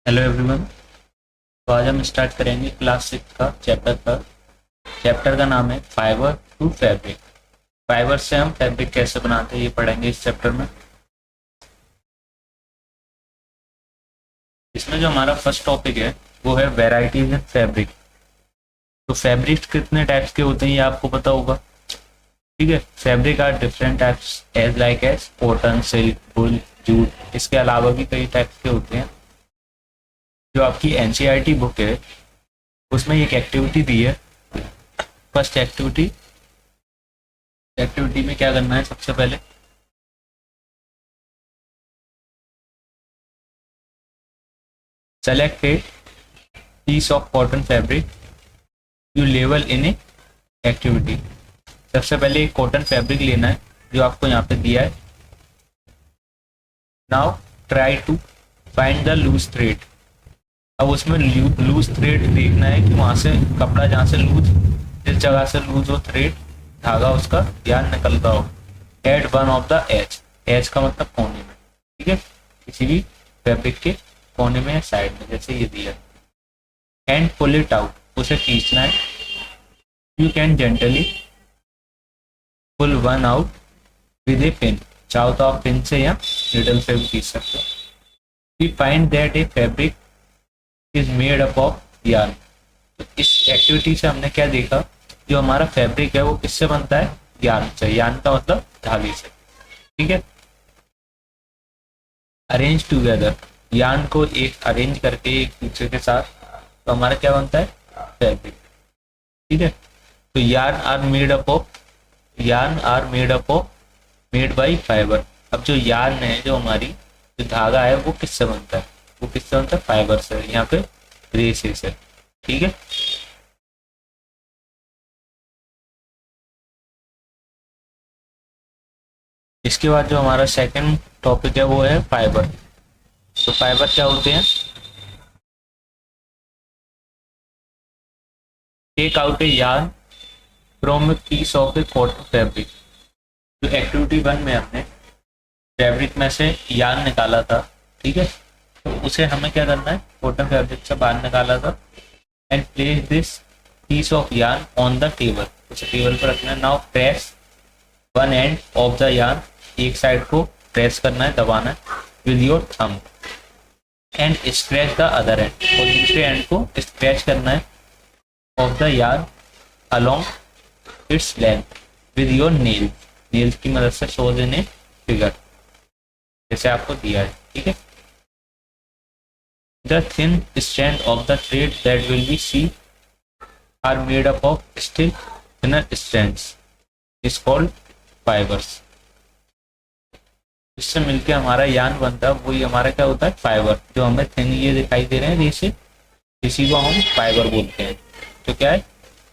Hello everyone. तो आज हम स्टार्ट करेंगे क्लास 6 का चैप्टर का। चैप्टर का नाम है फाइबर टू फैब्रिक। फाइबर से हम फैब्रिक कैसे बनाते हैं ये पढ़ेंगे इस चैप्टर में। इसमें जो हमारा फर्स्ट टॉपिक है वो है वेराइटीज इन फैब्रिक। तो फैब्रिक कितने टाइप्स के होते हैं ये आपको पता होगा। ठीक है, fabric are different types as like as cotton, silk, wool, jute. इसके अलावा भी कई टाइप्स के होते हैं। जो आपकी एनसीईआरटी बुक है उसमें एक एक्टिविटी दी है। फर्स्ट एक्टिविटी एक्टिविटी में क्या करना है, सबसे पहले select a piece of cotton fabric you level in a activity. सबसे पहले एक कॉटन फैब्रिक लेना है जो आपको यहाँ पे दिया है। Now try to find the loose thread. अब उसमें लूज थ्रेड देखना है कि वहां से कपड़ा जहाँ से लूज, जिस जगह से लूज हो थ्रेड, धागा उसका यान निकलता हो। At one of the edge, edge का मतलब कोने में। ठीक है, किसी भी फैब्रिक के कोने में या साइड में, जैसे ये दिया। एंड पुल इट आउट, उसे खींचना है। You can gently pull one out with a pin. चाहो तो आप पिन से या नीडल से भी खींच सकते हो। We find that a fabric is made up of yarn. तो इस एक्टिविटी से हमने क्या देखा, जो हमारा फैब्रिक है वो किससे बनता है, यार्न से। यार्न का मतलब धागे से। ठीक है, अरेंज टुगेदर, यार्न को एक अरेंज करके एक दूसरे के साथ, तो हमारा क्या बनता है, फैब्रिक। ठीक है, तो yarn are made by fibre. अब जो यार्न है, जो हमारी जो धागा है वो किससे बनता है, वो किससे बनता है, फाइबर से। यहाँ पे रेसेस है। ठीक है, इसके बाद जो हमारा सेकंड टॉपिक है वो है फाइबर। तो फाइबर क्या होते हैं, take out a yarn from a piece of a cotton fabric. जो एक्टिविटी 1 में हमने फैब्रिक में से यार्न निकाला था, ठीक है, तो उसे हमें क्या करना है, कॉटन फैब्रिक से बाहर निकाला था। And place this piece of yarn on the table, उसे टेबल पर रखना है। Now press one end of the yarn, एक साइड को प्रेस करना है, दबाना है with your thumb. And scratch the other end, और दूसरे एंड को स्क्रैच करना है of the yarn along its length with your nail. Nail की मदद से शो देने फिगर, जैसे आपको दिया है। ठीक है, the thin strand of the thread that will be see are made up of still thinner strands is called fibres. इससे मिलकर हमारा यार्न बनता है, वही हमारा क्या होता है, फाइबर। जो हमें थिन ये दिखाई दे रहे हैं रेसे, इसी को हम फाइबर बोलते हैं। तो क्या है,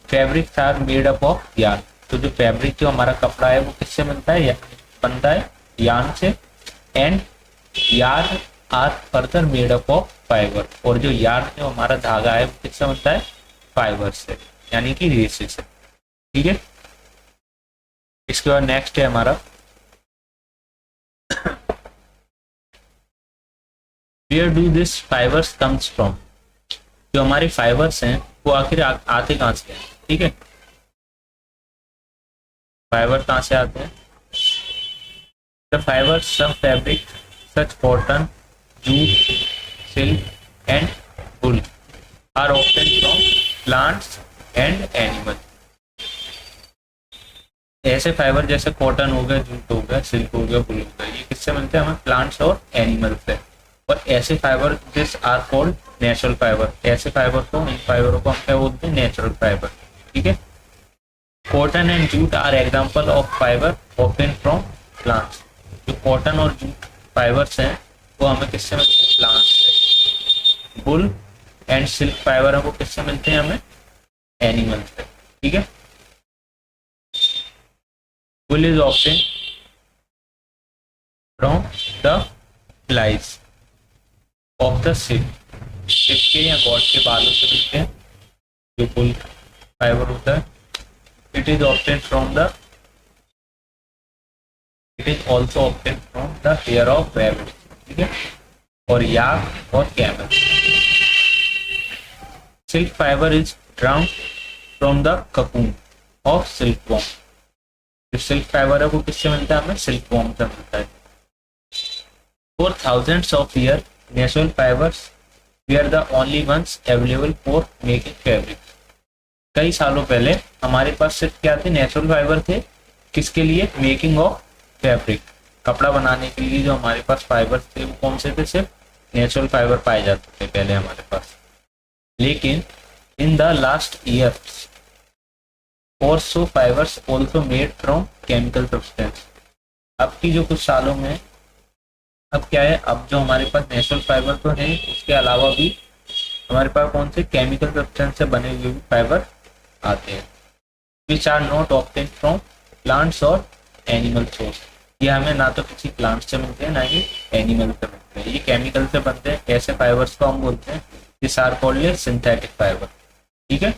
fabric are made up of yarn. तो जो फैब्रिक, जो हमारा कपड़ा है वो किससे बनता है, बनता है यार्न से। And yarn are further made up of fibre, और जो यार्न, जो हमारा धागा है वो किससे बनता है, फाइबर से, यानी कि रेसे से। ठीक है, इसके बाद नेक्स्ट है हमारा where do this fibres comes from. जो हमारे फाइबर्स हैं वो आखिर आते कहाँ से हैं। ठीक है, फाइबर कहाँ से आते हैं, the fibre some fabric such cotton, jute, silk and wool are obtain from plants and animal. ऐसे फाइबर जैसे कॉटन हो गया, जूट हो गया, सिल्क हो गया, वूल हो गया, ये किससे मिलते हैं हमें, प्लांट्स और एनिमल से। और ऐसे fibre this are called natural fibre. ऐसे फाइबर को, इन फाइबरों को हम क्या बोलते हैं, नेचुरल फाइबर। ठीक है, cotton and jute are example of fibre obtain from plants. जो कॉटन और जूट फाइबर्स हैं वो हमें किससे मिलते हैं, प्लांट्स से। वुल एंड सिल्क फाइबर है वो किससे मिलते हैं हमें, एनिमल से। ठीक है, wool is obtain from the flies of the silk. Silk के या गॉड के बालों से मिलते हैं जो वुल फाइबर होता है। It is obtain from the, it is also obtain from the hair of rabbit. ठीक है, और याक और camel. Silk fibre is drawn from the cocoon of silk worm. जो सिल्क फाइबर है वो किससे मिलता है? हमें सिल्क वॉर्म से मिलता है। For thousands of year natural fibres were are the only ones available for making fabric. कई सालों पहले हमारे पास सिर्फ क्या थे? नेचुरल फाइबर थे। किसके लिए? मेकिंग ऑफ फैब्रिक, कपड़ा बनाने के लिए जो हमारे पास फाइबर थे वो कौन से थे? सिर्फ नेचुरल फाइबर पाए जाते थे पहले हमारे पास। लेकिन in the last years or so fibers also made from chemical substance. अब की जो कुछ सालों में अब क्या है, अब जो हमारे पास नेचुरल फाइबर तो है, उसके अलावा भी हमारे पास कौन से केमिकल सब्सटेंस से बने हुए भी फाइबर आते हैं, which are not obtain from plants और एनिमल सोर्स। ये हमें ना तो किसी प्लांट से मिलते हैं ना ही एनिमल से मिलते हैं, ये केमिकल से बनते हैं। ऐसे फाइबर्स को हम बोलते हैं this are called synthetic fibre. ठीक है,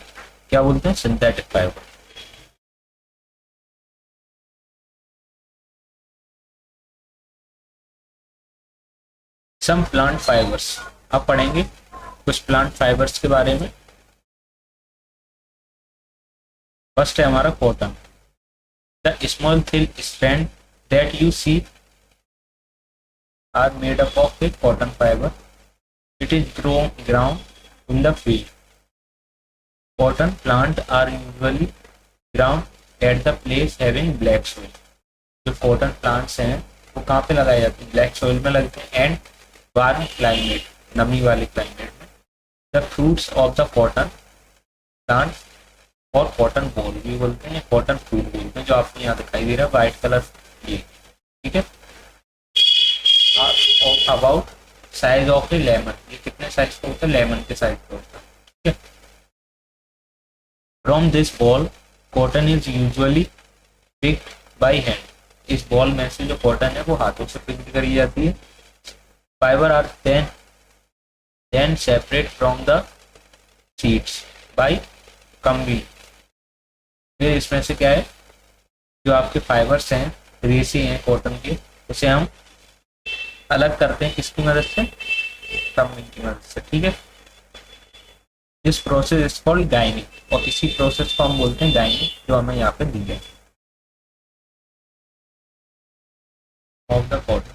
क्या बोलते हैं? Synthetic fibre. Some plant fibres, अब पढ़ेंगे कुछ प्लांट फाइबर्स के बारे में। फर्स्ट है हमारा cotton. The small thin strand that you see are made up of a cotton fibre. It is ground in the field. Cotton plant are usually ground at the place having black soil. जो cotton plants हैं वो कहाँ पे लगाए जाते हैं? Black soil में लगते हैं एंड वार्म क्लाइमेट, नमी वाले क्लाइमेट में। The fruits of the cotton plant और कॉटन बॉल भी बोलते हैं, कॉटन फ्रूट बोलते हैं, जो आपको यहाँ दिखाई दे रहा है व्हाइट कलर ये। ठीक है, about size of A lemon. ये कितने साइज का होता है? लेमन के साइज का होता है। ठीक है, from this ball cotton is usually picked by hand. इस बॉल में से जो कॉटन है वो हाथों से पिक करी जाती है। Fibre are then separate from the seeds by combing. फिर इसमें से क्या है, जो आपके फाइबर्स हैं, रेसे हैं कॉटन के, उसे हम अलग करते हैं किसकी मदद से? कम्बिंग की मदद से। ठीक है, दिस प्रोसेस इज कॉल्ड गाइनिंग, और इसी प्रोसेस को हम बोलते हैं गाइनिंग, जो हमें यहाँ पे दी है of the cotton.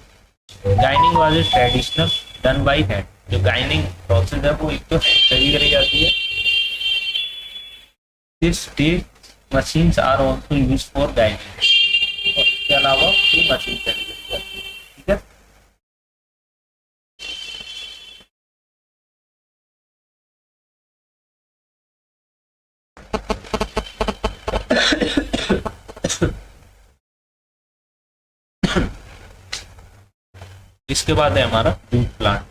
Ginning was a traditional done by hand. जो गाइनिंग प्रोसेस है वो एक तो हैंड से भी करी जाती है। This day machines are also use for ginning, और इसके अलावा ये मशीन से भी करी जाती है। ठीक है, इसके बाद है हमारा jute plant.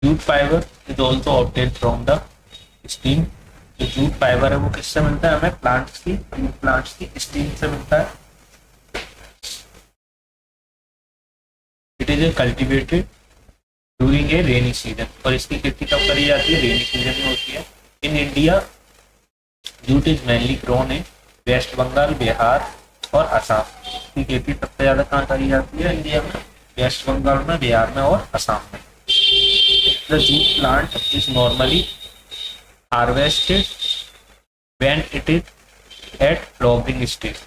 Jute fibre is also obtain from the steam. जो जूट फाइबर है वो किससे मिलता है? हमें प्लांट्स की, जूट प्लांट्स की स्टीम से मिलता है। It is a cultivated during a rainy season, और इसकी खेती कब करी जाती है? रेनी सीजन में होती है। In India jute is mainly grown in West Bengal, Bihar और असम। की खेती सबसे ज्यादा कहाँ करी जाती है? इंडिया में, वेस्ट बंगाल में, बिहार में और असम में। The jute plant is normally harvested when it is at flowering stage.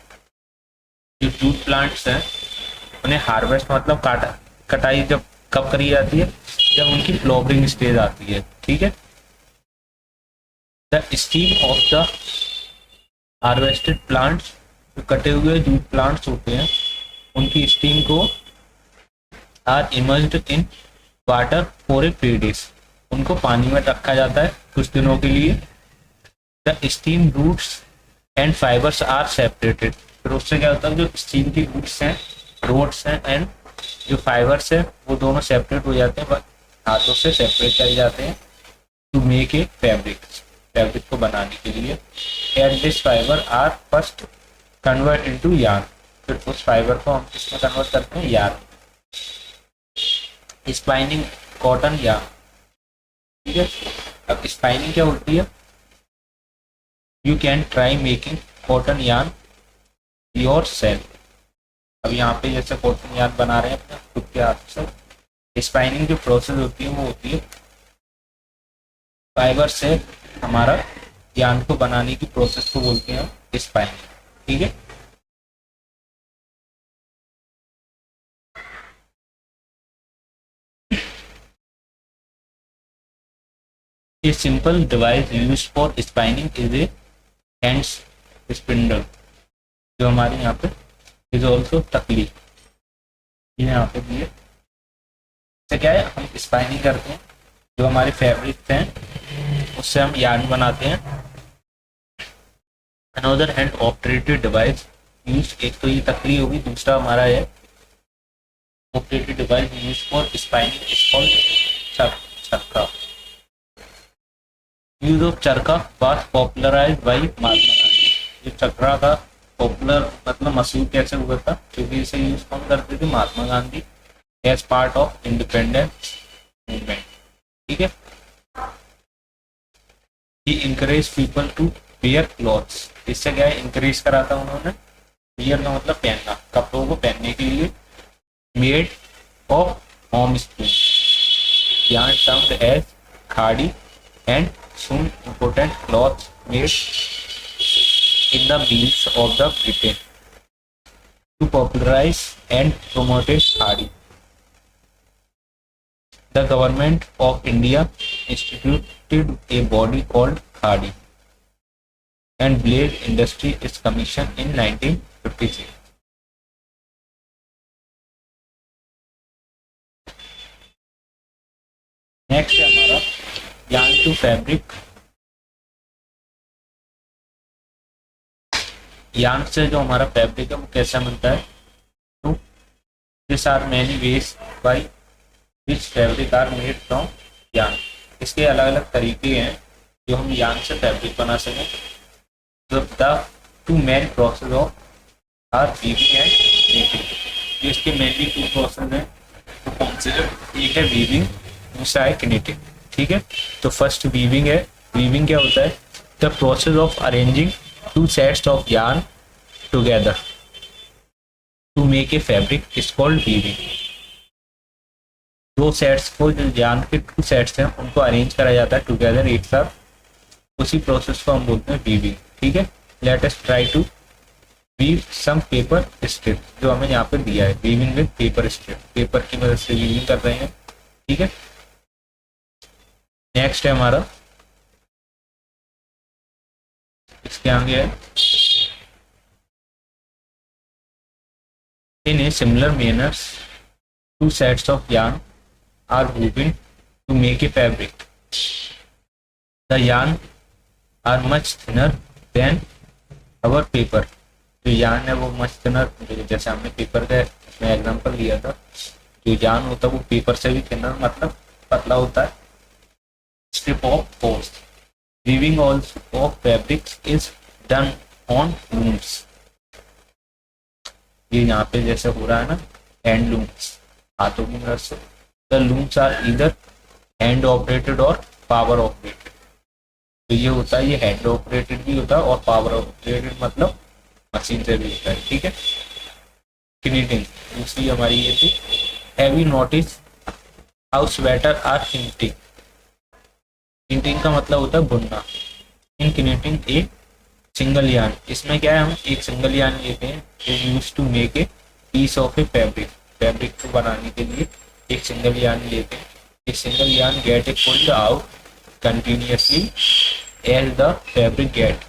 जो जूट प्लांट्स हैं उन्हें हार्वेस्ट मतलब कटाई जब कब करी जाती है? जब उनकी फ्लावरिंग स्टेज आती है। ठीक है, the steam of the harvested plants, जो कटे हुए जूट प्लांट्स होते हैं उनकी स्टीम को are immersed in water for a few days, उनको पानी में रखा जाता है कुछ दिनों के लिए। The steam roots and fibres are separated. फिर उससे क्या होता है, जो स्टीम की रूट्स हैं, रोड्स हैं एंड जो फाइबर्स हैं वो दोनों सेपरेट हो जाते हैं, हाथों से सेपरेट किए जाते हैं to make a fabric, fabric को बनाने के लिए। And this fibre are first convert into yarn. फिर उस फाइबर को हम किसमें कन्वर्ट करते हैं? यार्न। Spinning cotton yarn. ठीक है, अब स्पाइनिंग क्या होती है? You can try making cotton yarn yourself. अब यहाँ पे जैसे कॉटन यार्न बना रहे हैं अपने खुद के हाथ से। स्पाइनिंग जो प्रोसेस होती है वो होती है फाइबर से हमारा यार्न को बनाने की प्रोसेस को बोलते हैं स्पाइनिंग। ठीक है। A simple device used for spinning is a hand spindle, जो हमारे यहाँ पे is also तकली, ये यहाँ पे भी है। इससे क्या है, हम स्पाइनिंग करते हैं, जो हमारे फैब्रिक हैं उससे हम यार्न बनाते हैं। Another hand operated device use, एक तो ये तकली होगी, दूसरा हमारा है operated device use for spinning is called चरखा। यूज ऑफ चरखा was popularised bye Mahatma Gandhi. ये चरखा का पॉपुलर मतलब मशहूर कैसे हुआ था, क्योंकि इसे यूज कौन करते थे, Mahatma Gandhi, as part of independence movement. ठीक है। He encourage people to wear clothes, इससे क्या है, इंकरेज करा था उन्होंने, वेयर का मतलब पहनना, कपड़ों को पहनने के लिए, made of home spoon, yarn termed as khadi, and soon important cloths made in the mills of the Britain to popularize and promoted khadi. The government of India instituted a body called Khadi, and Blade Industry is commissioned in 1956. Next है हमारा yarn to fabric। yarn से जो हमारा fabric है वो कैसा बनता है, तो this are many ways by which fabric are made from yarn। इसके अलग अलग तरीके हैं जो हम yarn से फैब्रिक बना सकें। The two main process of are weaving and knitting. ये इसके मेनली टू प्रोसेस हैं, तो कौन से, एक है वीविंग, दूसरा है knitting। ठीक है। तो फर्स्ट वीविंग है। वीविंग क्या होता है, the process of arranging two sets of yarn together to make a fabric is called weaving. दो सेट्स को, जो yarn के टू सेट्स हैं उनको अरेंज करा जाता है टुगेदर एक साथ, उसी प्रोसेस को हम बोलते हैं वीविंग। ठीक है। Let us try to weave some paper strip, जो हमें यहाँ पे दिया है, weaving with paper strip, paper की मदद से वीविंग कर रहे हैं। ठीक है। नेक्स्ट है हमारा, इसके आगे है, in a similar manners to sets of yarn are woven to make a fabric. The yarn are much thinner than our paper. जो yarn है वो मच थिनर, जैसे हमने पेपर का इसमें एग्जांपल लिया था, जो yarn होता है वो पेपर से भी थिनर मतलब पतला होता है। Strip of force. Weaving also of fabrics is done on looms. ये यहाँ पे जैसे हो रहा है ना, हैंड लूम्स, हाथों की मदद से। द लूम्स आर इधर हैंड ऑपरेटेड और पावर ऑपरेटेड। तो ये होता है, ये हैंड ऑपरेटेड भी होता है और पावर ऑपरेटेड मतलब मशीन से भी होता है। ठीक है। knitting दूसरी हमारी ये थी। Have you notice how sweater are knitting। knitting का मतलब होता है बुनना। In knitting a single yarn, इसमें क्या है, हम एक सिंगल yarn लेते हैं, use to make a piece of a fabric. Fabric को बनाने के लिए एक सिंगल yarn लेते हैं। एक single yarn get a pulled out continuously as the fabric get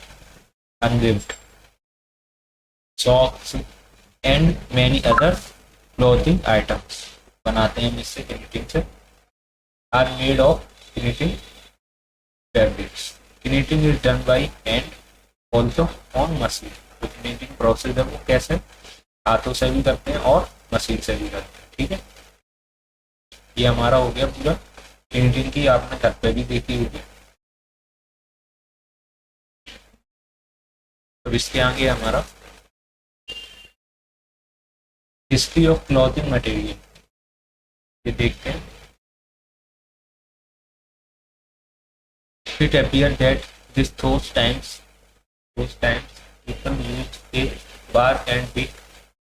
unweaved. Socks and many other clothing items बनाते हैं हम इससे, knitting से। Are made of knitting fabrics. Knitting is done by hand, also on machine. तो knitting process है वो कैसे, हाथों से भी करते हैं और मशीन से भी करते हैं। ठीक है। ये हमारा हो गया पूरा। knitting की आपने घर पे भी देखी होगी। तो इसके आगे हमारा हिस्ट्री ऑफ क्लॉथिंग मटेरियल, ये देखते हैं। It appeared that those times people used a bar and wick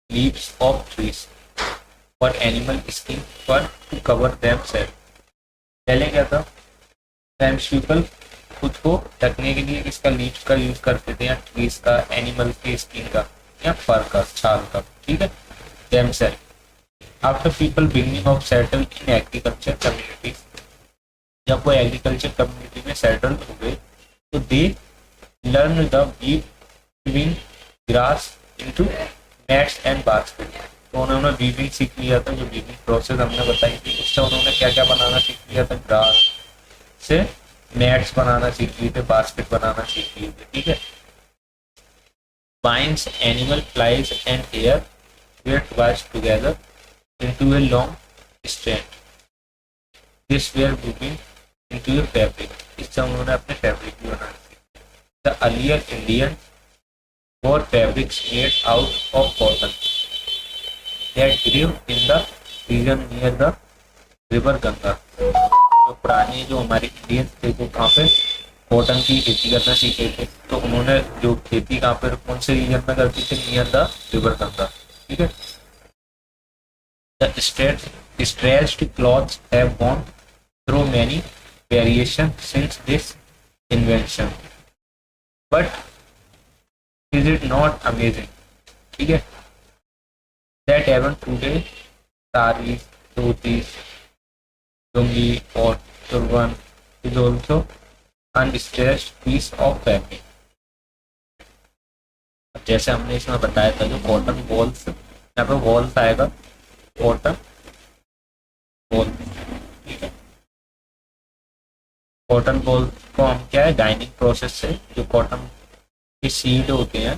leaves of trees और एनिमल स्किन पर टू कवर देमसेल्फ। पहले क्या था, फ्रेंच पीपल खुद को ढकने के लिए किसका, लीव्स का यूज करते थे, या ट्रीज का, एनिमल के स्किन का, या फर का, छाल का, ठीक है, themselves. After people beginning of settle in agriculture communities, जब वो एग्रीकल्चर कम्युनिटी में सेटल हो गए तो they learn the weaving grass into nets and basket. तो उन्होंने वीविंग सीख लिया था, जो वीविंग प्रोसेस हमने बताई थी, उससे उन्होंने क्या क्या बनाना सीख लिया था, ग्रास से नेट्स बनाना सीख लिए थे, बास्केट बनाना सीख लिए थे, ठीक है। Vines, animal flies and hair were twisted together into a long strand. This were woven into a fabric. इससे उन्होंने अपने फैब्रिक भी बनाना सीखा। The earlier Indian wore fabrics made out of cotton that grew in the region near the river Ganga. जो पुराने जो हमारे Indians थे वो कहाँ पे कॉटन की खेती करना सीखे थे, तो उन्होंने जो खेती कहाँ पे, कौन से रीजन में करती थी, नियर द रिवर गंगा, ठीक है। The stretched cloths have gone through many variations since this invention, but is it not amazing, ठीक है, that even today saris, dhotis, lungi or turban is also unstretched piece of fabric। जैसे हमने इसमें बताया था, जो कॉटन बॉल्स, यहाँ पे बॉल्स आएगा, कॉटन बॉल, ठीक है। कॉटन बॉल को हम क्या है, डाइनिंग प्रोसेस से जो कॉटन के सीड होते हैं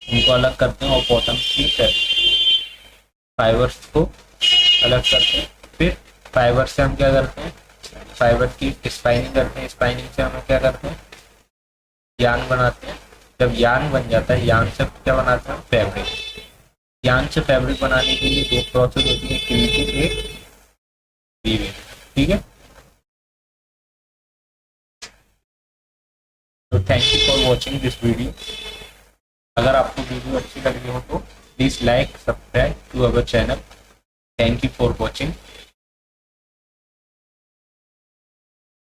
उनको अलग करते हैं और कॉटन की फाइबर्स को अलग करते हैं। फिर फाइबर से हम क्या करते हैं, फाइबर की स्पाइनिंग करते हैं, स्पाइनिंग से हम क्या करते हैं, यान बनाते हैं। जब यान बन जाता है, यान से क्या बनाते हैं, फैब्रिक। यान से फैब्रिक बनाने के लिए दो प्रोसेस होती है, क्रीपिंग, एक वीविंग, ठीक है। तो thank you for watching this video. अगर आपको वीडियो अच्छी लगी हो तो please like, subscribe to our channel. Thank you for watching.